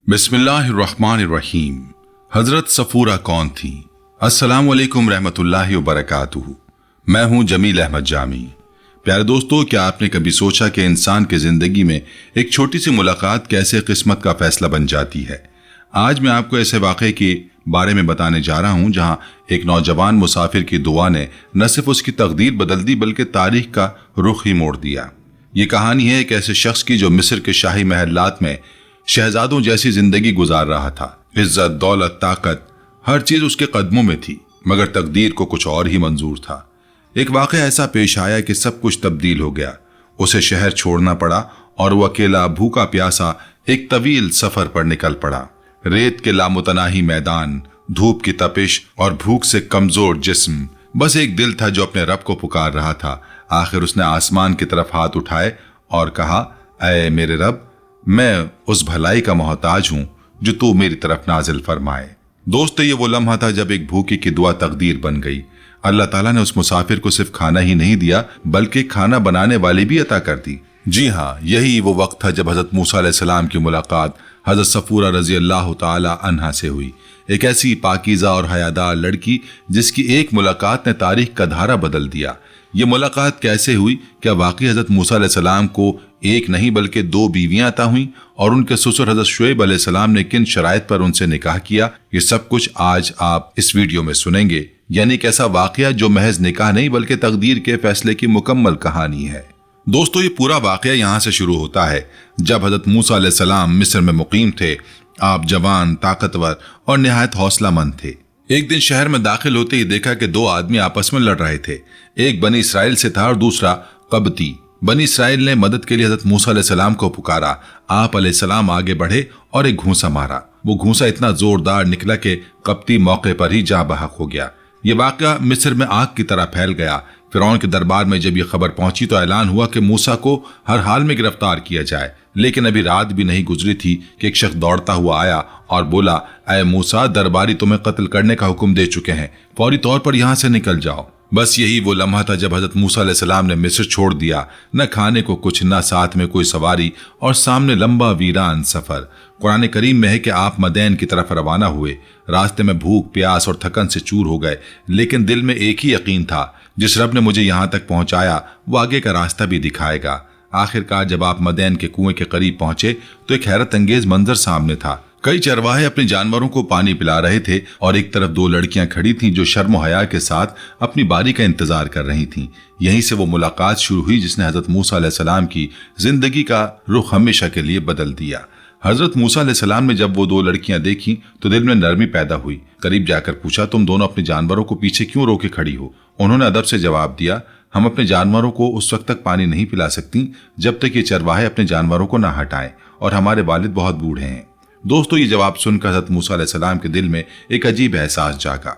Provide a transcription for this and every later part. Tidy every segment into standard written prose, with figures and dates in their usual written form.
बिस्मिल्लाहिर्रहमानिर्रहीम। हजरत सफूरा कौन थी? अस्सलाम वालेकुम रहमतुल्लाहि व बरकातुहू। मैं हूं जमील अहमद जामी। प्यारे दोस्तों, क्या आपने कभी सोचा कि इंसान की जिंदगी में एक छोटी सी मुलाकात कैसे किस्मत का फैसला बन जाती है? आज मैं आपको ऐसे वाक़े के बारे में बताने जा रहा हूं जहां एक नौजवान मुसाफिर की दुआ ने न सिर्फ उसकी तकदीर बदल दी बल्कि तारीख का रुख ही मोड़ दिया। ये कहानी है एक ऐसे शख्स की जो मिस्र के शाही महलात में शहजादों जैसी जिंदगी गुजार रहा था। इज्जत, दौलत, ताकत, हर चीज उसके कदमों में थी, मगर तकदीर को कुछ और ही मंजूर था। एक वाक़या ऐसा पेश आया कि सब कुछ तब्दील हो गया। उसे शहर छोड़ना पड़ा और वो अकेला भूखा प्यासा एक तवील सफर पर निकल पड़ा। रेत के लामुतनाही मैदान, धूप की तपिश और भूख से कमजोर जिस्म, बस एक दिल था जो अपने रब को पुकार रहा था। आखिर उसने आसमान की तरफ हाथ उठाए और कहा, ऐ मेरे रब, मैं उस भलाई का मोहताज हूं जो तू मेरी तरफ नाजिल फरमाए। दोस्त, ये वो लम्हा था जब एक भूखे की दुआ तकदीर बन गई। अल्लाह ताला ने उस मुसाफिर को सिर्फ खाना ही नहीं दिया बल्कि खाना बनाने वाली भी अता कर दी। जी हाँ, यही वो वक्त था जब हजरत मूसा अलैहिस्सलाम की मुलाकात हजरत सफूरा रजी अल्लाह ताला अन्हा से हुई। एक ऐसी पाकीज़ा और हयादार लड़की जिसकी एक मुलाकात ने तारीख का धारा बदल दिया। ये मुलाकात कैसे हुई? क्या वाकई हजरत मूसा अलैहिस्सलाम को एक नहीं बल्कि दो बीवियां अता हुई? और उनके ससुर हजरत शुएब अलैहिस्सलाम ने किन शराइत पर उनसे निकाह किया? ये सब कुछ आज आप इस वीडियो में सुनेंगे। यानी एक ऐसा वाकया जो महज निकाह नहीं बल्कि तकदीर के फैसले की मुकम्मल कहानी है। दोस्तों, ये पूरा वाकया यहाँ से शुरू होता है जब हजरत मूसा अलैहिस्सलाम मिस्र में मुकीम थे। आप जवान, ताकतवर और निहायत हौसलामंद थे। एक दिन शहर में दाखिल होते ही देखा कि दो आदमी आपस में लड़ रहे थे। एक बनी इसराइल से था और दूसरा कब्ती। बनी इसराइल ने मदद के लिए हजरत मूसा अलैहिस्सलाम को पुकारा। आप अलैहिस्सलाम आगे बढ़े और एक घूंसा मारा। वो घूंसा इतना जोरदार निकला कि कब्ती मौके पर ही जा बहक हो गया। ये वाकया मिस्र में आग की तरह फैल गया। फिरौन के दरबार में जब ये खबर पहुंची तो ऐलान हुआ कि मूसा को हर हाल में गिरफ्तार किया जाए। लेकिन अभी रात भी नहीं गुजरी थी कि एक शख्स दौड़ता हुआ आया और बोला, ऐ मूसा, दरबारी तुम्हें कत्ल करने का हुक्म दे चुके हैं, फौरी तौर पर यहाँ से निकल जाओ। बस यही वो लम्हा था जब हजरत मूसा अलैहिस्सलाम ने मिस्र छोड़ दिया। न खाने को कुछ, न साथ में कोई सवारी और सामने लंबा वीरान सफर। कुरान करीम में है कि आप मदैन की तरफ रवाना हुए। रास्ते में भूख, प्यास और थकन से चूर हो गए, लेकिन दिल में एक ही यकीन था, जिस रब ने मुझे यहाँ तक पहुँचाया वो आगे का रास्ता भी दिखाएगा। आखिरकार जब आप मदैन के कुएं के करीब पहुंचे तो एक हैरत अंगेज मंजर सामने था। कई चरवाहे अपने जानवरों को पानी पिला रहे थे और एक तरफ दो लड़कियां खड़ी थीं जो शर्म हया के साथ अपनी बारी का इंतजार कर रही थीं। यहीं से वो मुलाकात शुरू हुई जिसने हजरत मूसा अलैहिस्सलाम की जिंदगी का रुख हमेशा के लिए बदल दिया। हजरत मूसा अलैहिस्सलाम ने जब वो दो लड़कियां देखी तो दिल में नरमी पैदा हुई। करीब जाकर पूछा, तुम दोनों अपने जानवरों को पीछे क्यों रोके खड़ी हो? उन्होंने अदब से जवाब दिया, हम अपने जानवरों को उस वक्त तक पानी नहीं पिला सकती जब तक ये चरवाहे अपने जानवरों को ना हटाएं, और हमारे वालिद बहुत बूढ़े हैं। दोस्तों, ये जवाब सुनकर हजरत मूसा अलैहिस्सलाम के दिल में एक अजीब एहसास जागा,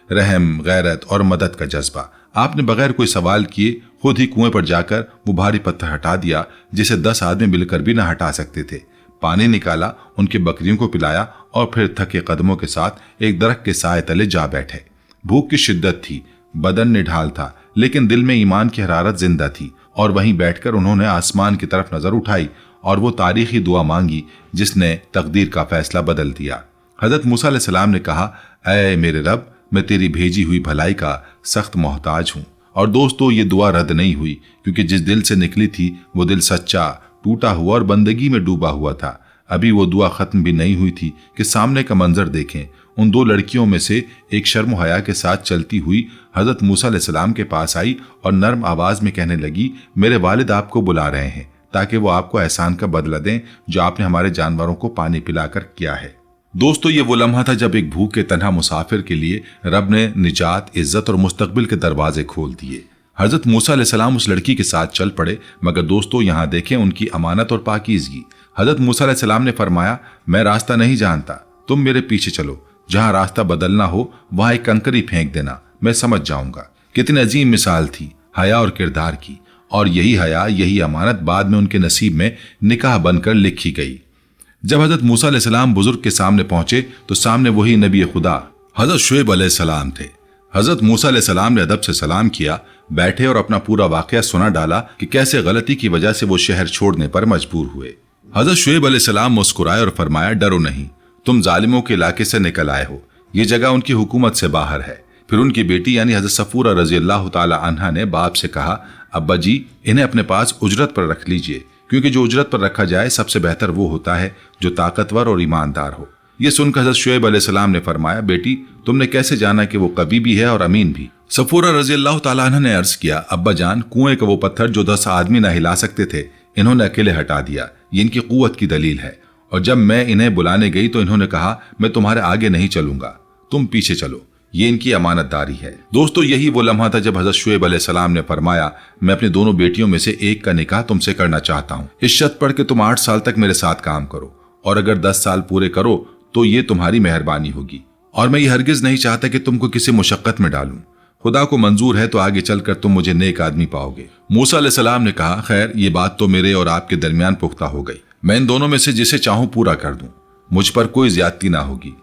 रहम, गैरत और मदद का जज्बा। आपने बगैर कोई सवाल किए खुद ही कुएं पर जाकर वो भारी पत्थर हटा दिया जिसे 10 आदमी मिलकर भी ना हटा सकते थे। पानी निकाला, उनके बकरियों को पिलाया और फिर थके कदमों के साथ एक दरख्त के साए तले जा बैठे। भूख की शिद्दत थी, बदन निढाल था, लेकिन दिल में ईमान की हरारत जिंदा थी। और वहीं बैठकर उन्होंने आसमान की तरफ नजर उठाई और वो तारीखी दुआ मांगी जिसने तकदीर का फैसला बदल दिया। हजरत मूसा अलैहिस्सलाम ने कहा, ऐ मेरे रब, मैं तेरी भेजी हुई भलाई का सख्त मोहताज हूँ। और दोस्तों, ये दुआ रद्द नहीं हुई, क्योंकि जिस दिल से निकली थी वो दिल सच्चा, टूटा हुआ और बंदगी में डूबा हुआ था। अभी वो दुआ खत्म भी नहीं हुई थी कि सामने का मंजर देखें। उन दो लड़कियों में से एक शर्म हया के साथ चलती हुई हजरत मूसा अलैहिस्सलाम के पास आई और नर्म आवाज में कहने लगी, मेरे वालिद आपको बुला रहे हैं ताकि वो आपको एहसान का बदला दें जो आपने हमारे जानवरों को पानी पिलाकर किया है। दोस्तों, ये वो लम्हा था जब एक भूखे तन्हा मुसाफिर के लिए रब ने निजात, इज्जत और मुस्तकबिल के दरवाजे खोल दिए। हजरत मूसा अलैहिस्सलाम उस लड़की के साथ चल पड़े, मगर दोस्तों यहाँ देखें उनकी अमानत और पाकीज़गी। हजरत मूसा अलैहिस्सलाम ने फरमाया, मैं रास्ता नहीं जानता, तुम मेरे पीछे चलो, जहां रास्ता बदलना हो वहां एक कंकरी फेंक देना, मैं समझ जाऊंगा। कितनी अजीम मिसाल थी हया और किरदार की, और यही हया, यही अमानत बाद में उनके नसीब में निकाह बनकर लिखी गई। जब हजरत मूसा अलैहिस्सलाम बुजुर्ग के सामने पहुंचे तो सामने वही नबी खुदा हजरत शुएब अलैहिस्सलाम थे। हजरत मूसा अलैहिस्सलाम ने अदब से सलाम किया, बैठे और अपना पूरा वाकया सुना डाला कि कैसे गलती की वजह से वो शहर छोड़ने पर मजबूर हुए। हजरत शुएब अलैहिस्सलाम मुस्कुराए और फरमाया, डरो नहीं, तुम जालिमों के इलाके से निकल आए हो, ये जगह उनकी हुकूमत से बाहर है। फिर उनकी बेटी यानी हजरत सफूरा रजी अल्लाह ताला अन्हा ने बाप से कहा, अब्बा जी, इन्हें अपने पास उजरत पर रख लीजिए, क्योंकि जो उजरत पर रखा जाए सबसे बेहतर वो होता है जो ताकतवर और ईमानदार हो। ये सुनकर हजरत शुएब अलैहिस्सलाम ने फरमाया, बेटी, तुमने कैसे जाना कि वो कवि भी है और अमीन भी? सफूरा रजी अल्लाह ताला अन्हा ने अर्ज किया, अब्बा जान, कुएं का वो पत्थर जो 10 आदमी न हिला सकते थे, इन्होंने अकेले हटा दिया, ये इनकी कुव्वत की दलील है। और जब मैं इन्हें बुलाने गई तो इन्होंने कहा, मैं तुम्हारे आगे नहीं चलूंगा, तुम पीछे चलो, ये इनकी अमानतदारी है। दोस्तों, यही वो लम्हा था जब हजरत शुएब अलैहिस्सलाम ने फरमाया, मैं अपनी दोनों बेटियों में से एक का निकाह तुमसे करना चाहता हूँ। इस शर्त पढ़ के तुम 8 साल तक मेरे साथ काम करो, और अगर 10 साल पूरे करो तो ये तुम्हारी मेहरबानी होगी, और मैं ये हरगिज नहीं चाहता कि तुमको किसी मुशक्कत में डालूं। खुदा को मंजूर है तो आगे चलकर तुम मुझे नेक आदमी पाओगे। मूसा अलैहिस्सलाम ने कहा, खैर, ये बात तो मेरे और आपके दरमियान पुख्ता हो गई, मैं इन दोनों में से जिसे चाहूं पूरा कर दूं, मुझ पर कोई ज्यादती ना होगी।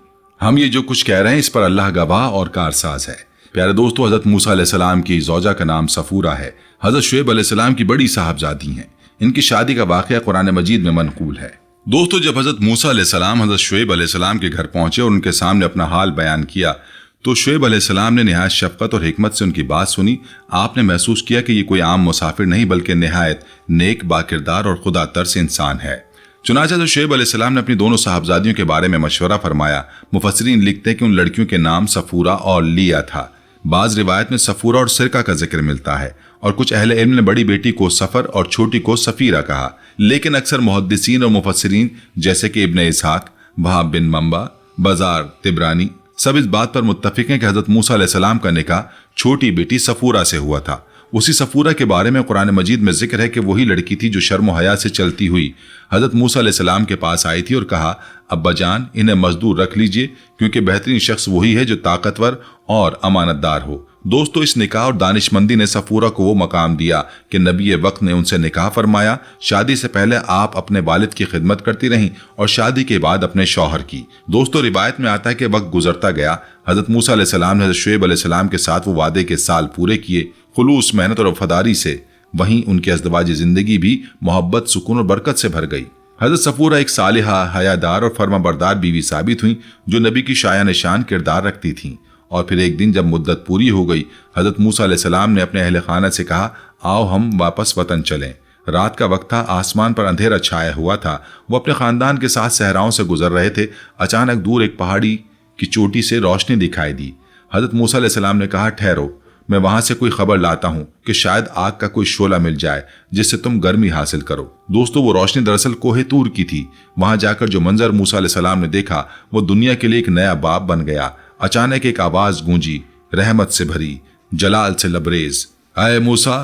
हम ये जो कुछ कह रहे हैं इस पर अल्लाह गवाह और कारसाज है। प्यारे दोस्तों, हजरत मूसा अलैहिस्सलाम की ज़ौजा का नाम सफूरा है, हजरत शुएब अलैहिस्सलाम की बड़ी साहबजादी हैं। इनकी शादी का वाक़या कुरान मजीद में मनकूल है। दोस्तों, जब हजरत मूसा अलैहिस्सलाम हजरत शुएब अलैहिस्सलाम के घर पहुंचे और उनके सामने अपना हाल बयान किया तो शुएब अलैहिस्सलाम ने निहायत शफकत और हिकमत से उनकी बात सुनी। आपने महसूस किया कि ये कोई आम मुसाफिर नहीं बल्कि निहायत नेक, बाकिरदार और खुदा तरस इंसान है। चुनांचे तो शुएब अलैहिस्सलाम ने अपनी दोनों साहबजादियों के बारे में मशवरा फरमाया। मुफस्सिरीन लिखते हैं कि उन लड़कियों के नाम सफूरा और लिया था। बाज रिवायत में सफूरा और सिरका का जिक्र मिलता है, और कुछ अहले इल्म ने बड़ी बेटी को सफर और छोटी को सफीरा कहा। लेकिन अक्सर मुहद्दिसीन और मुफस्सिरीन जैसे कि इब्न इसहाक, वहाब बिन मंबा, बाजार, तिबरानी सब इस बात पर मुत्तफिक हैं कि हजरत मूसा अलैहिस्सलाम का निकाह छोटी बेटी सफूरा से हुआ था। उसी सफूरा के बारे में कुरान मजीद में जिक्र है कि वही लड़की थी जो शर्म हया से चलती हुई हजरत मूसा अलैहिस्सलाम के पास आई थी और कहा, अब्बा जान, इन्हें मजदूर रख लीजिए, क्योंकि बेहतरीन शख्स वही है जो ताकतवर और अमानतदार हो। दोस्तों, इस निकाह और दानिशमंदी ने सफूरा को वो मकाम दिया कि नबी वक्त ने उनसे निकाह फरमाया। शादी से पहले आप अपने वालिद की खिदमत करती रहीं और शादी के बाद अपने शौहर की। दोस्तों, रिवायत में आता है कि वक्त गुजरता गया, हजरत मूसा अलैहिस्सलाम ने हजरत शुएब अलैहिस्सलाम के साथ वो वादे के साल पूरे किए। खुलूस, मेहनत और वफादारी से वहीं उनकी अज़दवाजी जिंदगी भी मोहब्बत, सुकून और बरकत से भर गई। हजरत सफूरा एक सालिहा, हयादार और फर्माबरदार बीवी साबित हुई जो नबी की शाया निशान किरदार रखती थीं। और फिर एक दिन जब मुद्दत पूरी हो गई, हजरत मूसा अलैहिस्सलाम ने अपने अहले खाना से कहा, आओ हम वापस वतन चलें। रात का वक्त था, आसमान पर अंधेरा छाया हुआ था। वो अपने खानदान के साथ सहराओं से गुजर रहे थे। अचानक दूर एक पहाड़ी की चोटी से रोशनी दिखाई दी। हजरत मूसा अलैहिस्सलाम ने कहा, ठहरो, मैं वहां से कोई खबर लाता हूं कि शायद आग का कोई शोला मिल जाए जिससे तुम गर्मी हासिल करो। दोस्तों, वो रोशनी दरअसल कोहे तूर की थी। वहां जाकर जो मंजर मूसा अलैहिस्सलाम ने देखा वो दुनिया के लिए एक नया बाब बन गया। अचानक एक आवाज गूंजी, रहमत से भरी, जलाल से लबरेज, आए मूसा,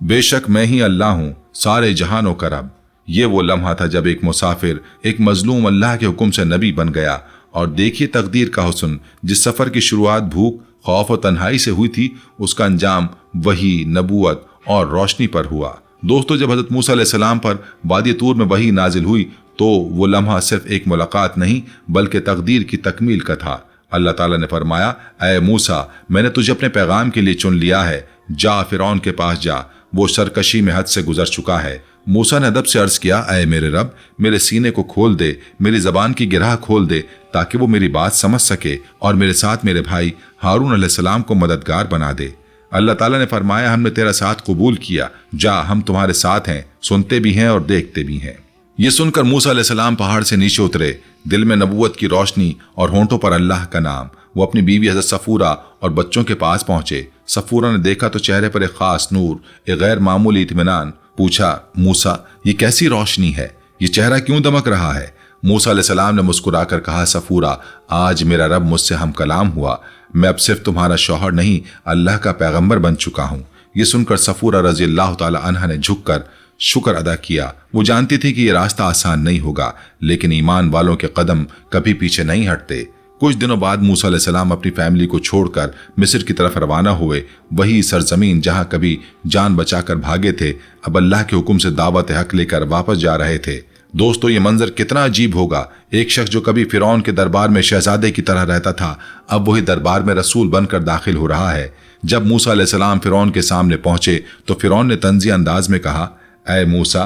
बेशक मैं ही अल्लाह हूं, सारे जहानों का रब। ये वो लम्हा था जब एक मुसाफिर एक मजलूम अल्लाह के हुक्म से नबी बन गया। और देखिए तकदीर का हुस्न, जिस सफर की शुरुआत भूख, खौफ और तन्हाई से हुई थी, उसका अंजाम वही, नबूवत और रोशनी पर हुआ। दोस्तों, जब हजरत मूसा अलैहिस्सलाम पर वादी तूर में वही नाजिल हुई तो वो लम्हा सिर्फ एक मुलाकात नहीं बल्कि तकदीर की तकमील का था। अल्लाह ताला ने फरमाया, ऐ मूसा, मैंने तुझे अपने पैगाम के लिए चुन लिया है, जा फिरौन के पास जा, वो सरकशी में हद से गुजर चुका है। मूसा ने अदब से अर्ज किया, ऐ मेरे रब, मेरे सीने को खोल दे, मेरी जबान की गिरह खोल दे ताकि वो मेरी बात समझ सके और मेरे साथ मेरे भाई हारून अलैहिस्सलाम को मददगार बना दे। अल्लाह ताला ने फरमाया, हमने तेरा साथ कबूल किया, जा, हम तुम्हारे साथ हैं, सुनते भी हैं और देखते भी हैं। ये सुनकर मूसा अलैहिस्सलाम पहाड़ से नीचे उतरे, दिल में नबूवत की रोशनी और होंठों पर अल्लाह का नाम। वो अपनी बीवी हजरत सफूरा और बच्चों के पास पहुंचे। सफूरा ने देखा तो चेहरे पर एक खास नूर, एक गैर मामूली इत्मीनान। पूछा, मूसा, ये कैसी रोशनी है, ये चेहरा क्यों दमक रहा है? मूसा अलैहिस्सलाम ने मुस्कुराकर कहा, सफूरा, आज मेरा रब मुझसे हम कलाम हुआ, मैं अब सिर्फ तुम्हारा शौहर नहीं, अल्लाह का पैगंबर बन चुका हूँ। ये सुनकर सफूरा रजी अल्लाह ताला अन्हा ने झुककर शुक्र अदा किया। वो जानती थी कि यह रास्ता आसान नहीं होगा, लेकिन ईमान वालों के कदम कभी पीछे नहीं हटते। कुछ दिनों बाद मूसा अलैहिस्सलाम अपनी फैमिली को छोड़कर मिस्र की तरफ रवाना हुए। वही सरजमीन जहां कभी जान बचाकर भागे थे, अब अल्लाह के हुक्म से दावत हक लेकर वापस जा रहे थे। दोस्तों, ये मंजर कितना अजीब होगा। एक शख्स जो कभी फिरौन के दरबार में शहजादे की तरह रहता था, अब वही दरबार में रसूल बनकर दाखिल हो रहा है। जब मूसा अलैहिस्सलाम फिरौन के सामने पहुंचे तो फिरौन ने तंज़ी अंदाज में कहा, ऐ मूसा,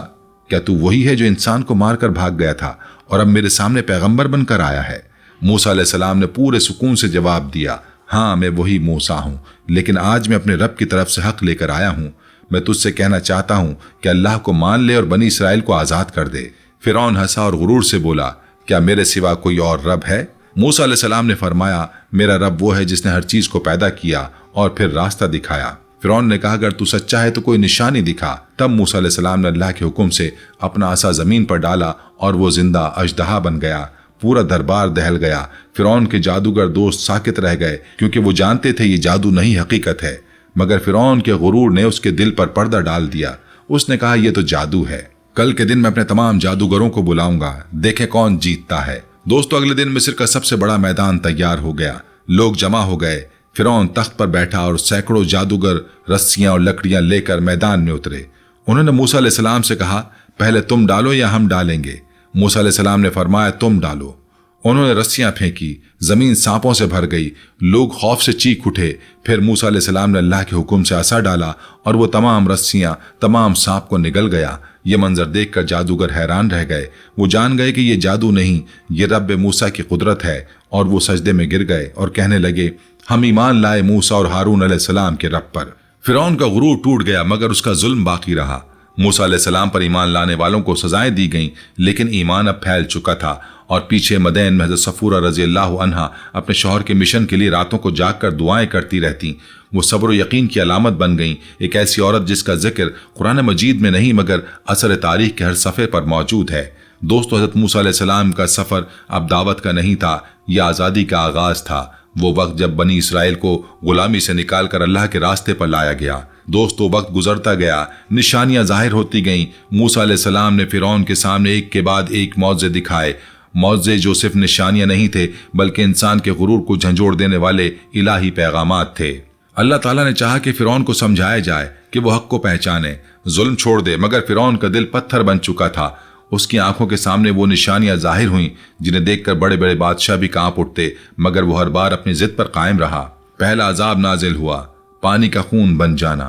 क्या तू वही है जो इंसान को मार कर भाग गया था और अब मेरे सामने पैगंबर बनकर आया है? मूसा अलैहिस्सलाम ने पूरे सुकून से जवाब दिया, हाँ मैं वही मूसा हूँ, लेकिन आज मैं अपने रब की तरफ से हक लेकर आया हूँ। मैं तुझसे कहना चाहता हूँ कि अल्लाह को मान ले और बनी इसराइल को आज़ाद कर दे। फिरौन हंसा और गुरूर से बोला, क्या मेरे सिवा कोई और रब है? मूसा अलैहिस्सलाम ने फरमाया, मेरा रब वो है जिसने हर चीज को पैदा किया और फिर रास्ता दिखाया। फिरौन ने कहा, अगर तू सच्चा है तो कोई निशानी दिखा। तब मूसा अलैहिस्सलाम ने अल्लाह के हुक्म से अपना आसा जमीन पर डाला और वो जिंदा अजदहा बन गया। पूरा दरबार दहल गया। फिरौन के जादूगर दोस्त साकित रह गए क्योंकि वो जानते थे ये जादू नहीं हकीकत है, मगर फिरौन के गुरूर ने उसके दिल पर पर्दा डाल दिया। उसने कहा, यह तो जादू है। कल के दिन मैं अपने तमाम जादूगरों को बुलाऊंगा, देखें कौन जीतता है। दोस्तों, अगले दिन मिस्र का सबसे बड़ा मैदान तैयार हो गया। लोग जमा हो गए। फिरौन तख्त पर बैठा और सैकड़ों जादूगर रस्सियां और लकड़ियां लेकर मैदान में उतरे। उन्होंने मूसा अलैहिस्सलाम से कहा, पहले तुम डालो या हम डालेंगे? मूसा अलैहिस्सलाम ने फरमाया, तुम डालो। उन्होंने रस्सियां फेंकी, जमीन सांपों से भर गई। लोग खौफ से चीख उठे। फिर मूसा अलैहिस्सलाम ने अल्लाह के हुक्म से आसा डाला और वो तमाम रस्सियां तमाम सांप को निगल गया। ये मंजर देखकर जादूगर हैरान रह गए। वो जान गए कि ये जादू नहीं, ये रब मूसा की कुदरत है, और वो सजदे में गिर गए और कहने लगे, हम ईमान लाए मूसा और हारून अलैहिस्सलाम के रब पर। फिरौन का गुरूर टूट गया, मगर उसका जुल्म बाकी रहा। मूसा अलैहिस्सलाम पर ईमान लाने वालों को सजाएं दी गईं, लेकिन ईमान अब फैल चुका था और पीछे मदैन में हज़रत सफूरा रज़ी अल्लाह अन्हा अपने शौहर के मिशन के लिए रातों को जागकर दुआएं करती रहती। वो सब्र और यकीन की अलामत बन गईं, एक ऐसी औरत जिसका जिक्र कुरान मजीद में नहीं मगर असर तारीख के हर सफ़े पर मौजूद है। दोस्तों, हज़रत मूसा अलैहिस्सलाम का सफ़र अब दावत का नहीं था, यह आज़ादी का आगाज़ था। वो वक्त जब बनी इसराइल को गुलामी से निकाल कर अल्लाह के रास्ते पर लाया गया। दोस्तों, वक्त गुजरता गया, निशानियां जाहिर होती गईं। मूसा अलैहिस्सलाम ने फिरौन के सामने एक के बाद एक मौजे दिखाए, मौजे जो सिर्फ निशानियां नहीं थे बल्कि इंसान के गुरूर को झंझोड़ देने वाले इलाही पैगामात थे। अल्लाह ताला ने चाहा कि फिरौन को समझाया जाए कि वो हक को पहचाने, जुल्म छोड़ दे, मगर फिरौन का दिल पत्थर बन चुका था। उसकी आंखों के सामने वो निशानियां जाहिर हुईं जिन्हें देखकर बड़े बड़े बादशाह भी कांप उठते, मगर वो हर बार अपनी जिद पर कायम रहा। पहला अजाब नाजिल हुआ, पानी का खून बन जाना।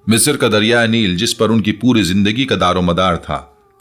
मिस्र का दरिया नील, जिस पर उनकी पूरी जिंदगी का दारोमदार था,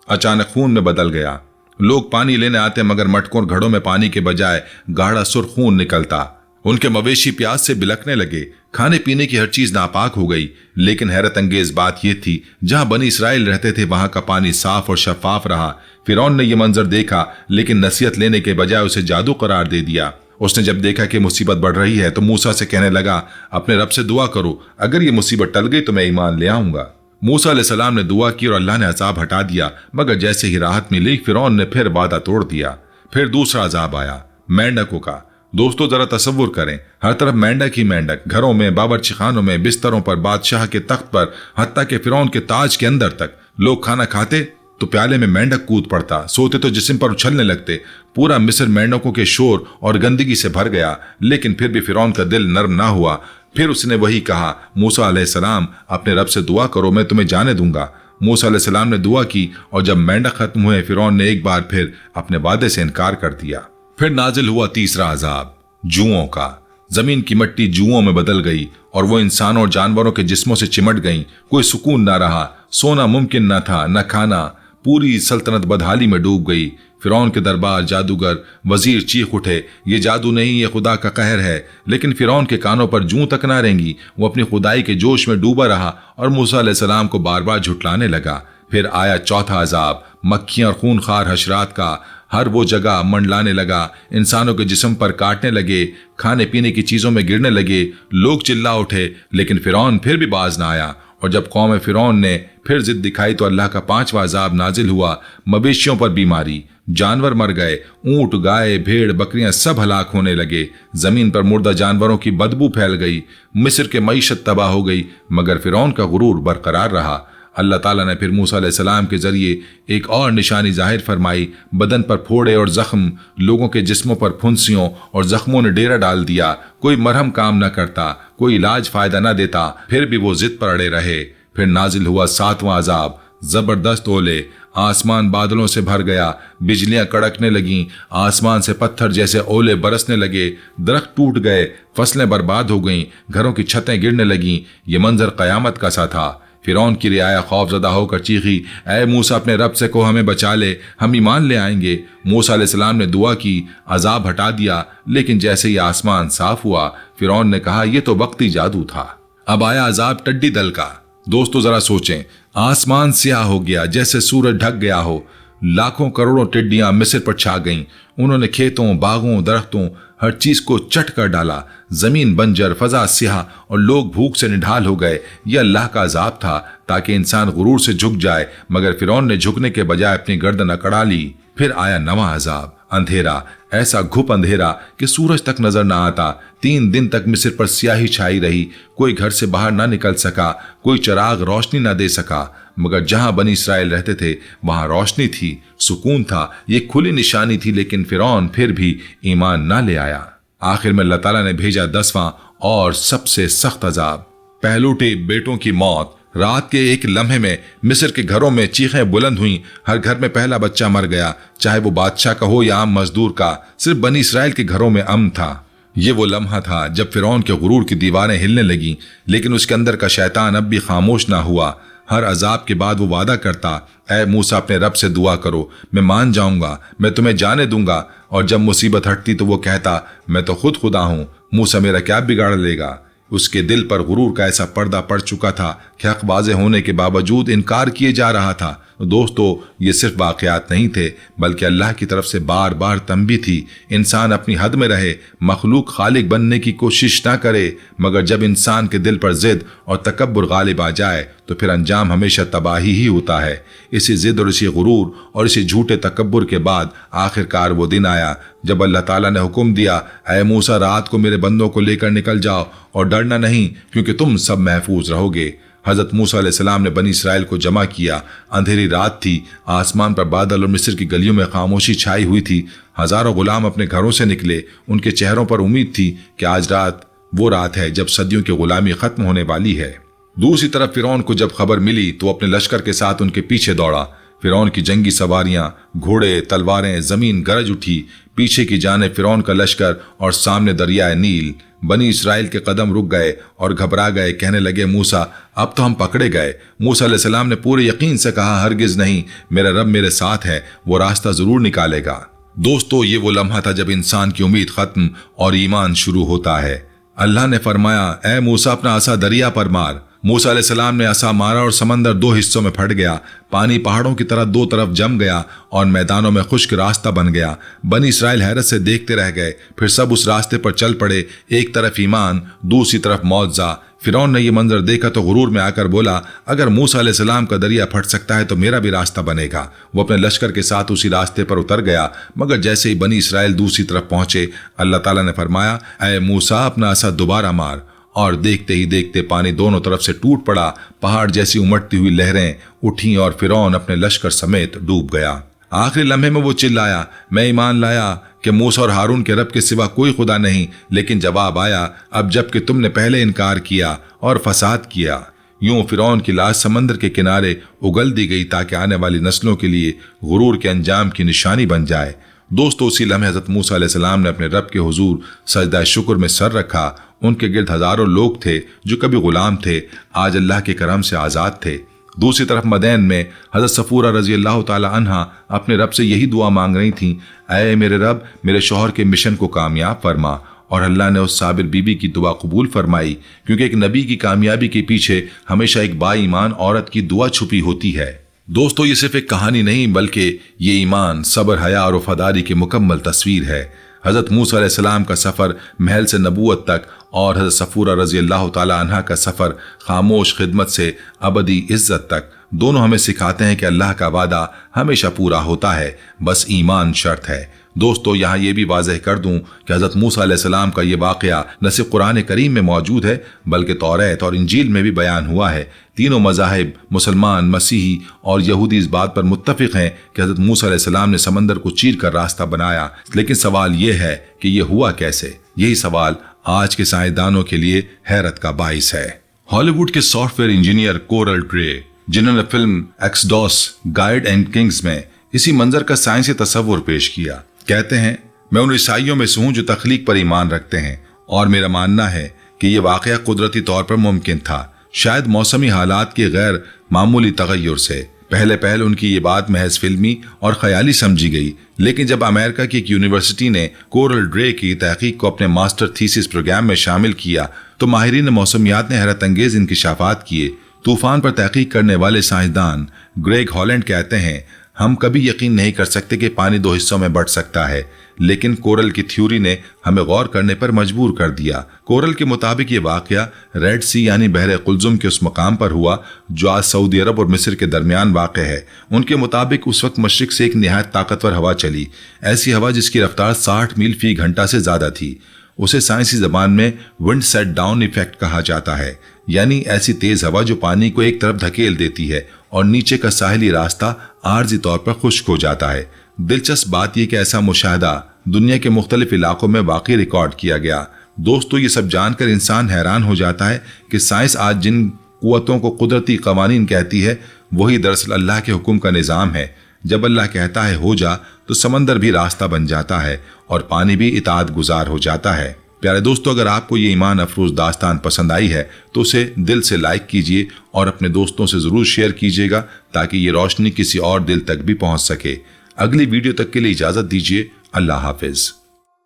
अचानक खून में बदल गया। लोग पानी लेने आते, मगर मटकों और घड़ों में पानी के बजाय गाढ़ा सुर्ख खून निकलता। उनके मवेशी प्यास से बिलखने लगे। खाने पीने की हर चीज नापाक हो गई। लेकिन हैरत अंगेज बात यह थी, जहां बनी इसराइल रहते थे वहां का पानी साफ और शफाफ रहा। फिरौन ने यह मंजर देखा, लेकिन नसीहत लेने के बजाय उसे जादू करार दे दिया। उसने जब देखा कि मुसीबत बढ़ रही है तो मूसा से कहने लगा, अपने रब से दुआ करो, अगर ये मुसीबत टल गई तो मैं ईमान ले आऊंगा। मूसा अलैहिस्सलाम ने दुआ की और अल्लाह ने अजाब हटा दिया, मगर जैसे ही राहत मिली फिरौन ने फिर वादा तोड़ दिया। फिर दूसरा अजाब आया, मेंढकों का। दोस्तों, जरा तसव्वुर करें, हर तरफ मेंढक ही मेंढक, घरों में, बावर्चीखानों में, बिस्तरों पर, बादशाह के तख्त पर, हत्ता के फिरौन के ताज के अंदर तक। लोग खाना खाते तो प्याले में मेंढक कूद पड़ता, सोते तो जिस्म पर उछलने लगते। पूरा मिस्र मेंढकों के शोर और गंदगी से भर गया। लेकिन फिर भी फिरौन का दिल नर्म ना हुआ। फिर उसने वही कहा, मूसा अलैहिस्सलाम, अपने रब से दुआ करो, मैं तुम्हें जाने दूंगा। मूसा अलैहिस्सलाम ने दुआ की और जब मेंढक खत्म हुए, फिरौन ने एक बार फिर अपने वादे से इनकार कर दिया। फिर नाजिल हुआ तीसरा अजाब, जुओं का। जमीन की मिट्टी जुओं में बदल गई और वो इंसानों और जानवरों के जिस्मों से चिमट गई। कोई सुकून ना रहा, सोना मुमकिन न था, न खाना। पूरी सल्तनत बदहाली में डूब गई। फिरौन के दरबार, जादूगर, वजीर चीख उठे, ये जादू नहीं, ये खुदा का कहर है। लेकिन फिरौन के कानों पर जूं तक ना रेंगी। वो अपनी खुदाई के जोश में डूबा रहा और मूसा अलैहिस्सलाम को बार बार झुटलाने लगा। फिर आया चौथा अजाब, मक्खियां और खूनखार हशरात का। हर वो जगह मंडलाने लगा, इंसानों के जिस्म पर काटने लगे, खाने पीने की चीजों में गिरने लगे। लोग चिल्ला उठे, लेकिन फिरौन फिर भी बाज ना आया। और जब कौम फिरौन ने फिर जिद दिखाई तो अल्लाह का पांचवा अजाब नाजिल हुआ, मवेशियों पर बीमारी, जानवर मर गए, ऊंट, गाय, भेड़, बकरियां सब हलाक होने लगे। जमीन पर मुर्दा जानवरों की बदबू फैल गई। मिस्र के मईशत तबाह हो गई, मगर फिरौन का गुरूर बरकरार रहा। अल्लाह ताला ने फिर मूसा अलैहिस्सलाम के जरिए एक और निशानी जाहिर फरमाई। बदन पर फोड़े और जख्म, लोगों के जिस्मों पर फुंसियों और जख्मों ने डेरा डाल दिया। कोई मरहम काम न करता, कोई इलाज फायदा न देता, फिर भी वो जिद पर अड़े रहे। फिर नाजिल हुआ सातवां अजाब, जबरदस्त ओले। आसमान बादलों से भर गया, बिजलियां कड़कने लगीं, आसमान से पत्थर जैसे ओले बरसने लगे, दरख्त टूट गए, फसलें बर्बाद हो गईं, घरों की छतें गिरने लगीं। ये मंजर कयामत का सा था। फिरौन की रियाया खौफजदा होकर चीखी, ऐ मूसा अपने रब से कहो हमें बचा ले, हम ईमान ले आएंगे। मूसा अलैहिस्सलाम ने दुआ की, अजाब हटा दिया, लेकिन जैसे ही आसमान साफ हुआ फिरौन ने कहा यह तो वक्ती जादू था, अब आया अजाब टड्डी दल का। दोस्तों जरा सोचें, आसमान स्याह हो गया जैसे सूरज ढक गया हो, लाखों करोड़ों टिड्डियां मिस्र पर छा गईं। उन्होंने खेतों, बागों, दरख्तों, हर चीज को चट कर डाला। जमीन बंजर, फजा स्याह और लोग भूख से निढाल हो गए। यह अल्लाह का अजाब था ताकि इंसान गुरूर से झुक जाए, मगर फिरौन ने झुकने के बजाय अपनी गर्दन अकड़ा ली। फिर आया नवा अजाब, अंधेरा, ऐसा घुप अंधेरा कि सूरज तक नजर न आता। 3 दिन तक मिस्र पर स्याही छाई रही, कोई घर से बाहर ना निकल सका, कोई चिराग रोशनी ना दे सका। मगर जहां बनी इसराइल रहते थे वहां रोशनी थी, सुकून था, ये खुली निशानी थी। लेकिन फिरौन फिर भी ईमान ना ले आया। आखिर में अल्लाह ताला ने भेजा 10वां और सबसे सख्त अजाब, पहलूटे बेटों की मौत। रात के एक लम्हे में मिस्र के घरों में चीखें बुलंद हुईं, हर घर में पहला बच्चा मर गया, चाहे वो बादशाह का हो या आम मजदूर का। सिर्फ बनी इसराइल के घरों में अमन था। ये वो लम्हा था जब फिरौन के गुरूर की दीवारें हिलने लगीं, लेकिन उसके अंदर का शैतान अब भी खामोश ना हुआ। हर अजाब के बाद वो वादा करता, ऐ मूसा अपने रब से दुआ करो, मैं मान जाऊंगा, मैं तुम्हें जाने दूंगा। और जब मुसीबत हटती तो वो कहता, मैं तो खुद खुदा हूं, मूसा मेरा क्या बिगाड़ लेगा। उसके दिल पर गुरूर का ऐसा पर्दा पड़ चुका था कि हक वाज़ेह होने के बावजूद इनकार किए जा रहा था। दोस्तों ये सिर्फ वाक़यात नहीं थे, बल्कि अल्लाह की तरफ से बार बार तंबीह थी। इंसान अपनी हद में रहे, मखलूक खालिक बनने की कोशिश ना करे। मगर जब इंसान के दिल पर जिद और तकब्बुर गालिब आ जाए तो फिर अंजाम हमेशा तबाही ही होता है। इसी जिद और इसी गुरूर और इसी झूठे तकब्बुर के बाद आखिरकार वो दिन आया जब अल्लाह ताला ने हुक्म दिया, ऐ मूसा रात को मेरे बंदों को लेकर निकल जाओ और डरना नहीं, क्योंकि तुम सब महफूज रहोगे। हजरत मूसा अलैहिस्सलाम ने बनी इसराइल को जमा किया। अंधेरी रात थी, आसमान पर बादल और मिस्र की गलियों में खामोशी छाई हुई थी। हजारों गुलाम अपने घरों से निकले, उनके चेहरों पर उम्मीद थी कि आज रात वो रात है जब सदियों की गुलामी खत्म होने वाली है। दूसरी तरफ फिरौन को जब खबर मिली तो अपने लश्कर के साथ उनके पीछे दौड़ा। फिरौन की जंगी सवारियां, घोड़े, तलवारें, जमीन गरज उठी। पीछे की जाने फिरौन का लश्कर और सामने दरियाए नील। बनी इसराइल के कदम रुक गए और घबरा गए, कहने लगे, मूसा अब तो हम पकड़े गए। मूसा अलैहिस्सलाम ने पूरे यकीन से कहा, हरगिज नहीं, मेरा रब मेरे साथ है, वो रास्ता जरूर निकालेगा। दोस्तों ये वो लम्हा था जब इंसान की उम्मीद खत्म और ईमान शुरू होता है। अल्लाह ने फरमाया, ए मूसा अपना असा दरिया पर मार। मूसा अलैहिस्सलाम ने असा मारा और समंदर 2 हिस्सों में फट गया। पानी पहाड़ों की तरह 2 तरफ जम गया और मैदानों में खुश्क रास्ता बन गया। बनी इसराइल हैरत से देखते रह गए। फिर सब उस रास्ते पर चल पड़े, एक तरफ ईमान, दूसरी तरफ मौजा। फिरौन ने यह मंजर देखा तो गुरूर में आकर बोला, अगर मूसा अलैहिस्सलाम का दरिया फट सकता है तो मेरा भी रास्ता बनेगा। वो अपने लश्कर के साथ उसी रास्ते पर उतर गया। मगर जैसे ही बनी इसराइल दूसरी तरफ पहुंचे, अल्लाह ताला ने फरमाया, ऐ मूसा अपना असा दोबारा मार। और देखते ही देखते पानी दोनों तरफ से टूट पड़ा। पहाड़ जैसी उमड़ती हुई लहरें उठी और फिरौन अपने लश्कर समेत डूब गया। आखिरी लम्हे में वो चिल्लाया, मैं ईमान लाया कि मूसा और हारून के रब के सिवा कोई खुदा नहीं। लेकिन जवाब आया, अब जबकि तुमने पहले इनकार किया और फसाद किया। यूं फिरौन की लाश समंदर के किनारे उगल दी गई ताकि आने वाली नस्लों के लिए गुरूर के अंजाम की निशानी बन जाए। दोस्तों उसी लम्हे हज़रत मूसा अलैहिस्सलाम ने अपने रब के हुजूर सजदा शुक्र में सर रखा। उनके गिर्द हजारों लोग थे जो कभी गुलाम थे, आज अल्लाह के करम से आज़ाद थे। दूसरी तरफ मदैन में हज़रत सफूरा रजी अल्लाह ताला अन्हा अपने रब से यही दुआ मांग रही थीं, ऐ मेरे रब मेरे शौहर के मिशन को कामयाब फरमा। और अल्लाह ने उस साबिर बीबी की दुआ कबूल फरमाई, क्योंकि एक नबी की कामयाबी के पीछे हमेशा एक बाईमान औरत की दुआ छुपी होती है। दोस्तों ये सिर्फ एक कहानी नहीं बल्कि ये ईमान, सब्र, हया और वफादारी की मुकम्मल तस्वीर है। हज़रत मूसा अलैहिस्सलाम का सफ़र महल से नबूवत तक और हज़रत सफूरा रज़ी अल्लाह ताला अन्हा का सफ़र खामोश खिदमत से अबदी इज़्ज़त तक, दोनों हमें सिखाते हैं कि अल्लाह का वादा हमेशा पूरा होता है, बस ईमान शर्त है। दोस्तों यहाँ ये भी वाज़ेह कर दूँ कि हज़रत मूसा अलैहिस्सलाम का ये वाक़या न सिर्फ कुरान करीम में मौजूद है बल्कि तौरात और इंजील में भी बयान हुआ है। तीनों मज़ाहिब मुसलमान, मसीही और यहूदी इस बात पर मुत्तफ़िक़ हैं कि हज़रत मूसा अलैहिस्सलाम ने समंदर को चीर कर रास्ता बनाया। लेकिन सवाल ये है कि ये हुआ कैसे। यही सवाल आज के साइंसदानों के लिए हैरत का बाइस है। हॉलीवुड के सॉफ्टवेयर इंजीनियर कोरल ड्रे, जिन्होंने फिल्म एक्सडॉस गाइड एंड किंग्स में इसी मंजर का साइंसी तस्वुर पेश किया, कहते हैं, मैं उन ईसाइयों में से हूं जो तख्लीक पर ईमान रखते हैं और मेरा मानना है कि यह वाकया कुदरती तौर पर मुमकिन था। शायद मौसमी हालात के गैर मामूली तगय्युर से। पहले उनकी ये बात महज फिल्मी और ख्याली समझी गई, लेकिन जब अमेरिका की एक यूनिवर्सिटी ने कोरल ड्रे की तहकीक को अपने मास्टर थीसिस प्रोग्राम में शामिल किया तो माहिरीन मौसमियात ने हैरत अंगेज इंकिशाफात किए। तूफान पर तहकीक करने वाले साइंसदान ग्रेग हॉलैंड कहते हैं, हम कभी यकीन नहीं कर सकते कि पानी दो हिस्सों में बंट सकता है, लेकिन कोरल की थ्योरी ने हमें गौर करने पर मजबूर कर दिया। कोरल के मुताबिक ये वाकया रेड सी यानी बहरे कुल्जुम के उस मकाम पर हुआ जो आज सऊदी अरब और मिस्र के दरमियान वाक़ है। उनके मुताबिक उस वक्त मशरिक से एक निहायत ताकतवर हवा चली, ऐसी हवा जिसकी रफ्तार 60 मील फी घंटा से ज्यादा थी। उसे साइंसी जबान में विंड सेट डाउन इफेक्ट कहा जाता है, यानी ऐसी तेज हवा जो पानी को एक तरफ धकेल देती है और नीचे का साहिली रास्ता आर्जी तौर पर खुश्क हो जाता है। दिलचस्प बात यह कि ऐसा मुशाहदा दुनिया के मुख्तलिफ इलाकों में वाकई रिकॉर्ड किया गया। दोस्तों, ये सब जानकर इंसान हैरान हो जाता है कि साइंस आज जिन कुव्वतों को कुदरती कवानीन कहती है वही दरअसल अल्लाह के हुक्म का निज़ाम है। जब अल्लाह कहता है हो जा तो समंदर भी रास्ता बन जाता है और पानी भी इताअत गुजार हो जाता है। प्यारे दोस्तों, अगर आपको ये ईमान अफरोज दास्तान पसंद आई है तो उसे दिल से लाइक कीजिए और अपने दोस्तों से ज़रूर शेयर कीजिएगा ताकि ये रोशनी किसी और दिल तक भी पहुंच सके। अगली वीडियो तक के लिए इजाज़त दीजिए। अल्लाह हाफिज़।